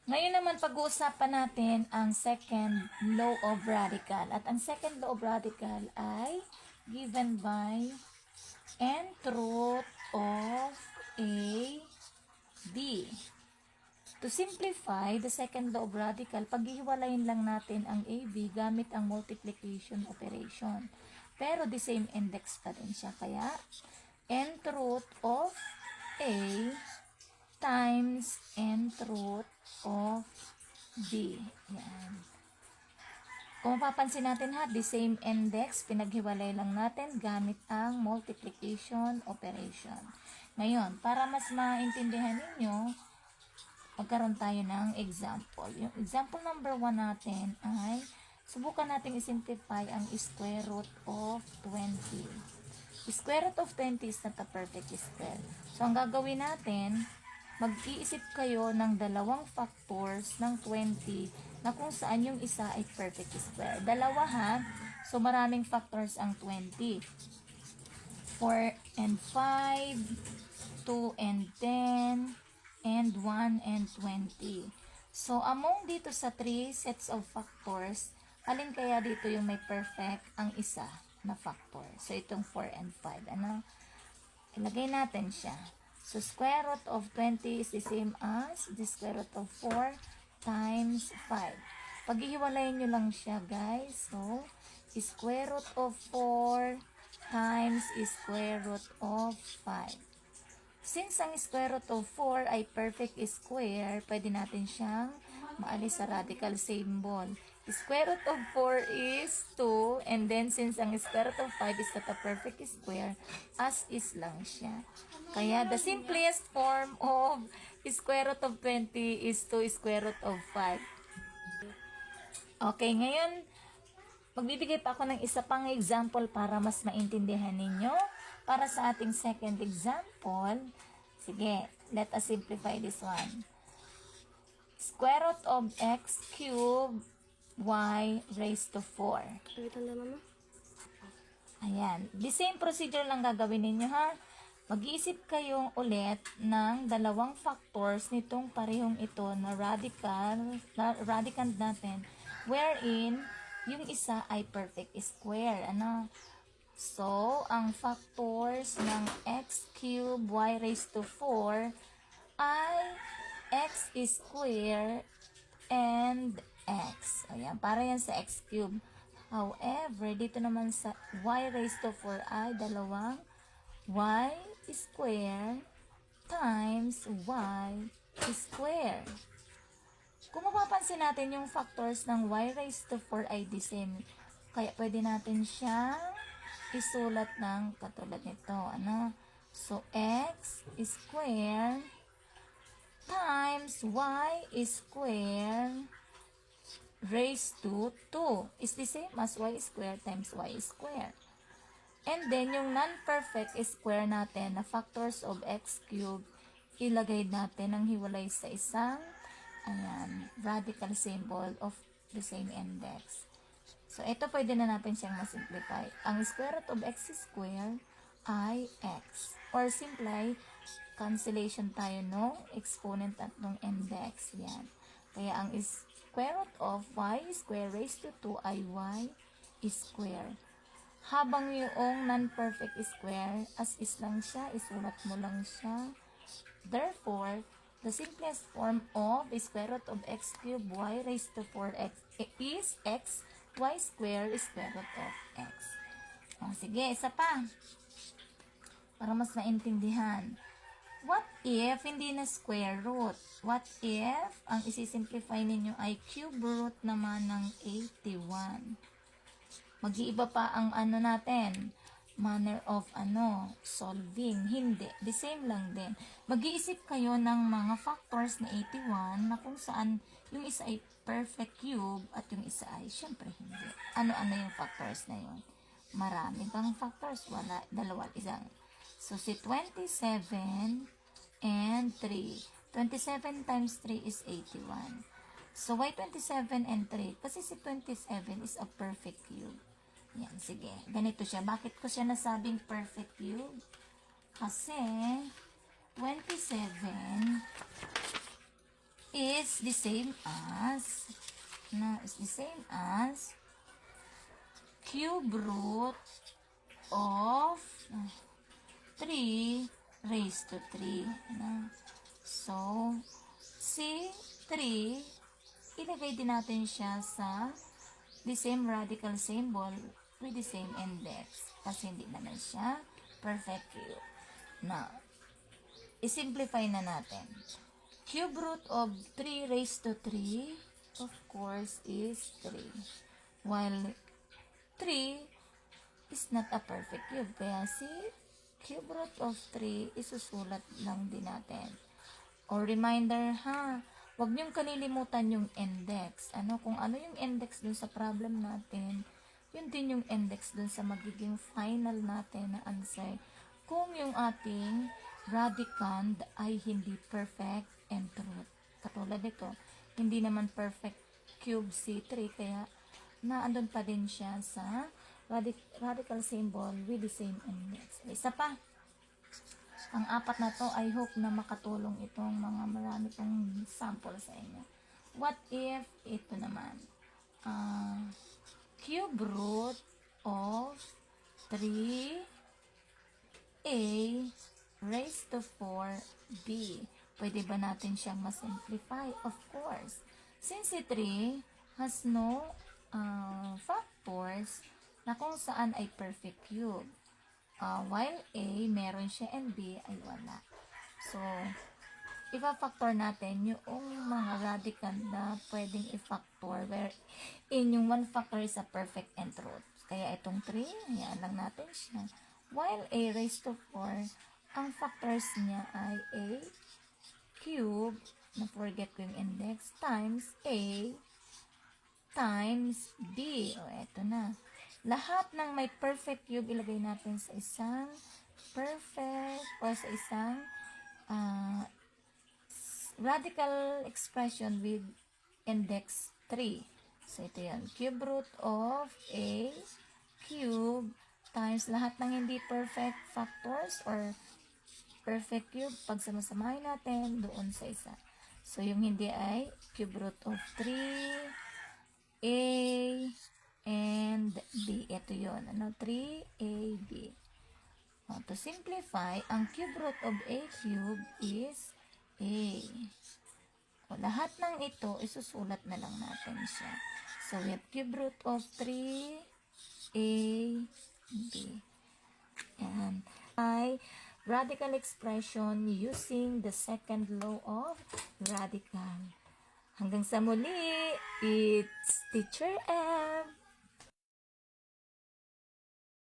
Ngayon naman pag-uusapan natin ang second law of radical. At ang second law of radical ay given by nth root of a b. To simplify the second law of radical, paghihiwalayin lang natin ang AB gamit ang multiplication operation. Pero the same index pa din siya. Kaya, nth root of A times nth root of B. Yan. Kung mapapansin natin ha, the same index, pinaghiwalay lang natin gamit ang multiplication operation. Ngayon, para mas maintindihan ninyo, magkaroon tayo ng example. Yung example number 1 natin ay subukan natin i-simplify ang square root of 20. Square root of 20 is not a perfect square. So, ang gagawin natin, mag-iisip kayo ng dalawang factors ng 20 na kung saan yung isa ay perfect square. Dalawa ha. So, maraming factors ang 20. 4 and 5, 2 and 10, and 1 and 20. So, among dito sa 3 sets of factors, alin kaya dito yung may perfect ang isa na factor? So, itong 4 and 5. Ano? Ilagay natin siya. So, square root of 20 is the same as the square root of 4 times 5. Paghihiwalayin nyo lang siya, guys. So, square root of 4 times square root of 5. Since ang square root of 4 ay perfect square, pwede natin siyang maalis sa radical symbol. Square root of 4 is 2, and then since ang square root of 5 is not a perfect square, as is lang siya. Kaya the simplest form of square root of 20 is 2 square root of 5. Okay, ngayon, magbibigay pa ako ng isa pang example para mas maintindihan ninyo. Para sa ating second example, sige, let us simplify this one. Square root of x cubed y raised to 4. Ayan. The same procedure lang gagawin ninyo ha. Mag-iisip kayong ulit ng dalawang factors nitong parehong ito na radicand natin, wherein yung isa ay perfect square. Ano? So, ang factors ng x cubed y raised to 4 ay x square and x. Ayan, para yan sa x cubed. However, dito naman sa y raised to 4 ay dalawang y square times y square. Kung mapapansin natin yung factors ng y raised to 4 ay the same, kaya pwede natin siyang isulat ng katulad nito. Ano? So, x square times y square raised to 2 is the same as y square times y square. And then, yung non-perfect square natin na factors of x cubed, ilagay natin ang hiwalay sa isang radical symbol of the same index. So, ito pwede na natin siyang masimplify. Ang square root of x square ay x. Or simply, cancellation tayo no exponent at nung index. Yan. Kaya ang square root of y square raised to 2 ay y square. Habang yung non-perfect square, as is lang siya, isulat mo lang siya. Therefore, the simplest form of square root of x cubed y raised to 4x is x y square square root of x. Sige, isa pa. Para mas maintindihan. What if hindi na square root? What if ang isisimplify ninyo ay cube root naman ng 81? Mag-iiba pa ang natin, manner of solving. Hindi. The same lang din. Mag-iisip kayo ng mga factors na 81 na kung saan yung isa ay perfect cube at yung isa ay syempre hindi. Ano-ano yung factors na yun? Marami bang factors? Wala. Dalawa. Isang. So, si 27 and 3. 27 times 3 is 81. So, why 27 and 3? Kasi si 27 is a perfect cube. Yan, sige. Ganito siya. Bakit ko siya nasabing perfect cube? Kasi 27 is the same as cube root of 3 raised to 3. So, si 3, ilagay din natin siya sa the same radical symbol with the same index. Kasi hindi naman siya perfect cube. Now, isimplify na natin. Cube root of 3 raised to 3, of course, is 3. While 3 is not a perfect cube. Kaya si cube root of 3, isusulat lang din natin. Or reminder huwag niyong kalilimutan yung index. Kung ano yung index dun sa problem natin, yun din yung index dun sa magiging final natin na answer. Kung yung ating radicand ay hindi perfect and truth. Katulad nito, hindi naman perfect cube C3, kaya naandun pa din siya sa radical symbol with the same index. Isa pa, ang apat na to, I hope na makatulong itong mga marami kong sample sa inyo. What if ito naman, cube root of 3a raised to 4b. Pwede ba natin siyang masimplify? Of course. Since si 3 has no factors na kung saan ay perfect cube. While A, meron siya and B ay wala. So, ipa-factor natin yung mga radicand na pwedeng i-factor where in yung one factor is a perfect and truth. Kaya itong 3, hayaan lang natin siya. While A raised to 4, ang factors niya ay A cube, na-forget ko yung index, times A times B. Eto na. Lahat ng may perfect cube, ilagay natin sa isang perfect or sa isang radical expression with index 3. So, ito yan. Cube root of A cube times lahat ng hindi perfect factors or perfect cube, pag samasamahin natin doon sa isa. So, yung hindi ay cube root of 3A and B. Ito yun. 3AB. To simplify, ang cube root of A cube is A. Lahat ng ito, isusulat na lang natin siya. So, we have cube root of 3AB. And radical expression using the second law of radical. Hanggang sa muli, it's Teacher